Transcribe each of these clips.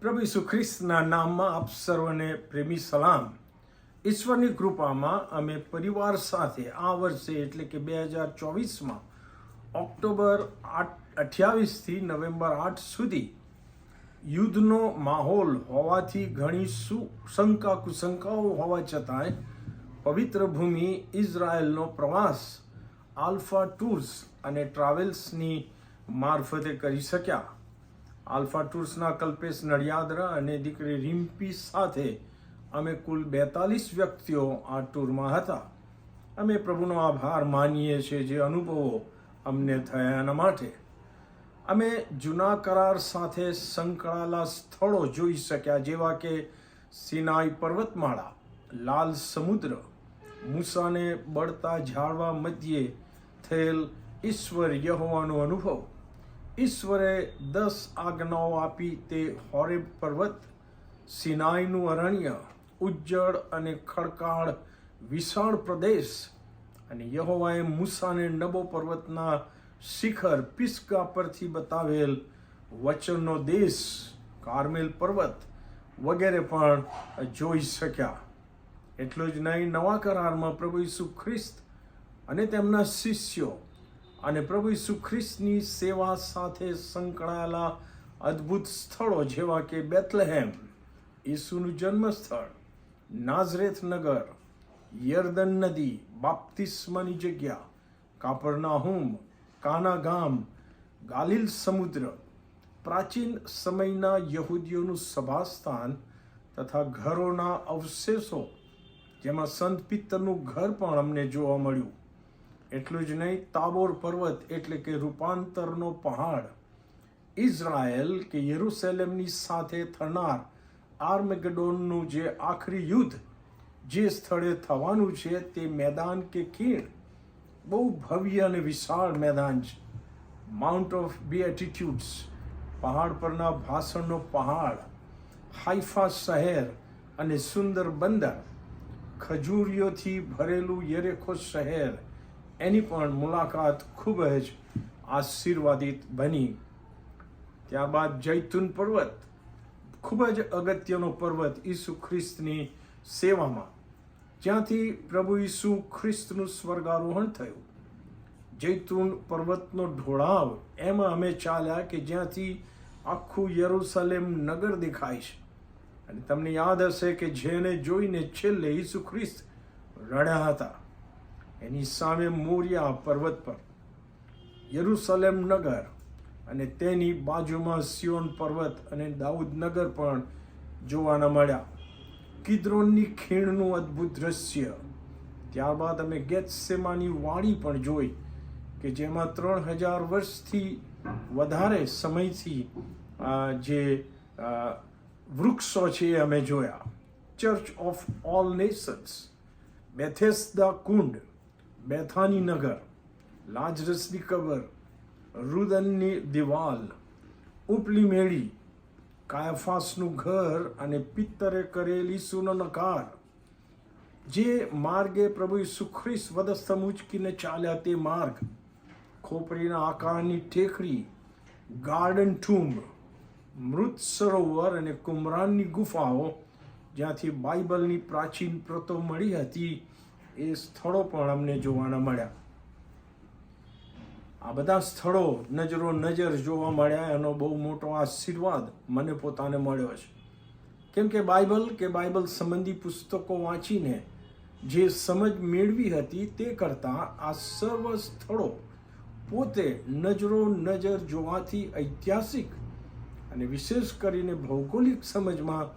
પ્રભુ ઈસુ ખ્રિસ્તના નામમાં આપ સર્વને પ્રેમી સલામ. ઈશ્વરની કૃપામાં અમે પરિવાર સાથે આ વર્ષે એટલે કે 2024માં ઓક્ટોબર 28થી નવેમ્બર 8 સુધી યુદ્ધનો માહોલ હોવાથી ઘણી શંકા કુશંકાઓ હોવા છતાંય પવિત્ર ભૂમિ ઇઝરાયલનો પ્રવાસ આલ્ફા ટૂર્સ અને ટ્રાવેલ્સની મારફતે કરી શક્યા. આલ્ફા ટૂર્સના કલ્પેશ નડિયાદરા અને દીકરી રિમ્પી સાથે અમે કુલ 42 વ્યક્તિઓ આ ટૂરમાં હતા. અમે પ્રભુનો આભાર માનીએ છીએ જે અનુભવો અમને થયા એના માટે. અમે જૂના કરાર સાથે સંકળાયેલા સ્થળો જોઈ શક્યા, જેવા કે સિનાઈ પર્વતમાળા, લાલ સમુદ્ર, મૂસાને બળતા ઝાડવા મધ્યે થયેલ ઈશ્વર યહોવાનો અનુભવ, ઈશ્વરે 10 આજ્ઞાઓ આપી તે હોરેબ પર્વત, સિનાઈનું અરણ્ય, ઉજ્જડ અને ખડકાળ વિશાળ પ્રદેશ, અને યહોવાએ મૂસાને નબો પર્વતના શિખર પિસ્ગા પરથી બતાવેલ વચનનો દેશ, કાર્મેલ પર્વત વગેરે પણ જોઈ શક્યા. એટલું જ નહીં, નવા કરારમાં પ્રભુ ઈસુ ખ્રિસ્ત અને તેમના શિષ્યો અને પ્રભુ ઈસુ ખ્રિસ્તની સેવા સાથે સંકળાયેલા અદ્ભુત સ્થળો જેવા કે બેથલેહેમ, ઈસુનું જન્મસ્થળ, નાઝરેથ નગર, યર્દન નદી, બાપ્તિસ્માની જગ્યા, કાપરનાહુમ, કાના ગામ, ગાલિલ સમુદ્ર, પ્રાચીન સમયના યહૂદીઓનું સભાસ્થાન તથા ઘરોના અવશેષો, જેમાં સંત પિત્તરનું ઘર પણ અમને જોવા મળ્યું. એટલું જ નહીં, તાબોર પર્વત એટલે કે રૂપાંતરનો પહાડ, ઇઝરાયલ કે યરુશલેમની સાથે થનાર આર્મેગેડોનનું જે આખરી યુદ્ધ જે સ્થળે થવાનું છે તે મેદાન કે ખીણ બહુ ભવ્ય અને વિશાળ મેદાન છે. માઉન્ટ ઓફ બીએટિટ્યુડ્સ, પહાડ પરના ભાષણનો પહાડ, હાઈફા શહેર અને સુંદર બંદર, ખજૂરીઓથી ભરેલું યરેખો શહેર, એની પણ મુલાકાત ખૂબ જ આશીર્વાદિત બની. ત્યારબાદ જૈતુન પર્વત, ખૂબ જ અગત્યનો પર્વત ઈસુ ખ્રિસ્તની સેવામાં, જ્યાંથી પ્રભુ ઈસુ ખ્રિસ્તનું સ્વર્ગારોહણ થયું. જૈતુન પર્વતનો ઢોળાવ, એમાં અમે ચાલ્યા કે જ્યાંથી આખું યરુશલેમ નગર દેખાય છે. અને તમને યાદ હશે કે જેને જોઈને છેલ્લે ઈસુ ખ્રિસ્ત રડ્યા હતા. એની સામે મોરિયા પર્વત પર યરુશલેમ નગર અને તેની બાજુમાં સિયોન પર્વત અને દાઉદ નગર પણ જોવાના મળ્યા. કિદ્રોનની ખીણનું અદ્ભુત દ્રશ્ય. ત્યારબાદ અમે ગેત્સેમાની વાડી પણ જોઈ કે જેમાં 3000 વર્ષથી વધારે સમયથી જે વૃક્ષો છે એ અમે જોયા. ચર્ચ ઓફ ઓલ નેશન્સ, બેથેસ્દા કુંડ, બેથાની નગર, લાજરસની કબર, રુદનની દિવાલ, ઉપલી મેળી, કાયાફાસનું ઘર અને પિત્તરે કરેલી ઈસુનો નકાર. જે માર્ગે પ્રભુ ઈસુ ખ્રિસ્ત વધસ્તંભ ઉંચકીને ચાલ્યા તે માર્ગ, ખોપરીના આકારની ટેકરી, ગાર્ડન ટૂમ્બ, મૃત સરોવર અને કુમરાનની ગુફાઓ, જ્યાંથી બાઇબલની પ્રાચીન પ્રતો મળી હતી, એ સ્થળો પણ અમને જોવાના મળ્યા. આ બધા સ્થળો નજરો નજર જોવા મળ્યા, એનો બહુ મોટો આશીર્વાદ મને પોતાને મળ્યો છે. કેમ કે બાઇબલ સંબંધી પુસ્તકો વાંચીને જે સમજ મેળવી હતી તે કરતાં આ સર્વ સ્થળો પોતે નજરો નજર જોવાથી ઐતિહાસિક અને વિશેષ કરીને ભૌગોલિક સમજમાં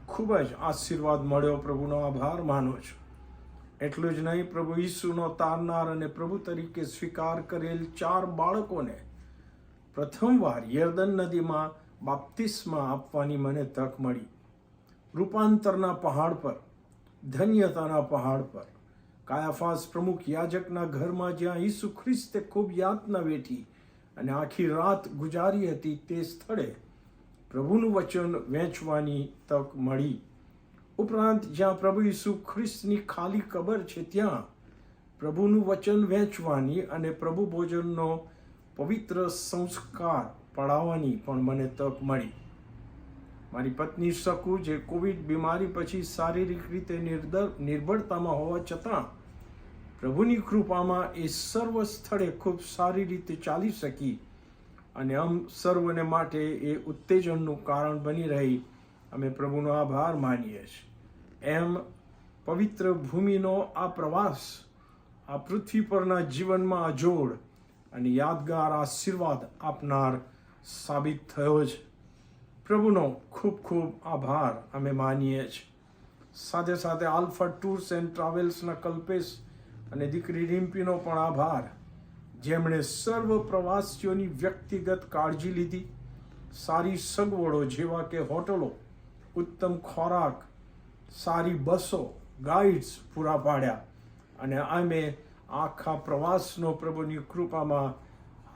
ખૂબ જ આશીર્વાદ મળ્યો. પ્રભુનો આભાર માનું છું. એટલું જ નહીં, પ્રભુ ઈસુનો તારનાર અને પ્રભુ તરીકે સ્વીકાર કરેલ 4 બાળકોને પ્રથમવાર યર્દન નદીમાં બાપ્તિસ્મા આપવાની મને તક મળી. રૂપાંતરના પહાડ પર, ધન્યતાના પહાડ પર, કાયાફાસ પ્રમુખ યાજકના ઘરમાં જ્યાં ઈસુ ખ્રિસ્તે ખૂબ યાતના વેઠી અને આખી રાત ગુજારી હતી, તે સ્થળે પ્રભુનું વચન વહેંચવાની તક મળી. ઉપરાંત જ્યાં પ્રભુ ઈસુ ખ્રિસ્તની ખાલી કબર છે ત્યાં પ્રભુનું વચન વહેંચવાની અને પ્રભુ ભોજનનો પવિત્ર સંસ્કાર પડાવવાની પણ મને તક મળી. મારી પત્ની શકુ, જે કોવિડ બીમારી પછી શારીરિક રીતે નિર્બળતામાં હોવા છતાં પ્રભુની કૃપામાં એ સર્વ સ્થળે ખૂબ સારી રીતે ચાલી શકી અને સર્વને માટે એ ઉત્તેજનનું કારણ બની રહી. અમે પ્રભુનો આભાર માનીએ છીએ. એમ પવિત્ર ભૂમિનો આ પ્રવાસ આ પૃથ્વી પરના જીવનમાં અજોડ અને યાદગાર આશીર્વાદ આપનાર સાબિત થયો છે. પ્રભુનો ખૂબ ખૂબ આભાર અમે માનીએ છીએ. સાથે સાથે આલ્ફા ટૂર્સ એન્ડ ટ્રાવેલ્સના કલ્પેશ અને દીકરી રિમ્પીનો પણ આભાર, જેમણે સર્વ પ્રવાસીઓની વ્યક્તિગત કાળજી લીધી. સારી સગવડો જેવા કે હોટલો, ઉત્તમ ખોરાક, સારી બસો, ગાઈડ્સ પૂરા પાડ્યા અને અમે આખા પ્રવાસનો પ્રભુની કૃપામાં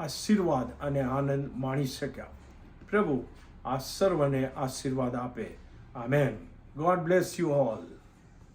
આશીર્વાદ અને આનંદ માણી શક્યા. પ્રભુ આ સર્વને આશીર્વાદ આપે. Amen. God bless you all.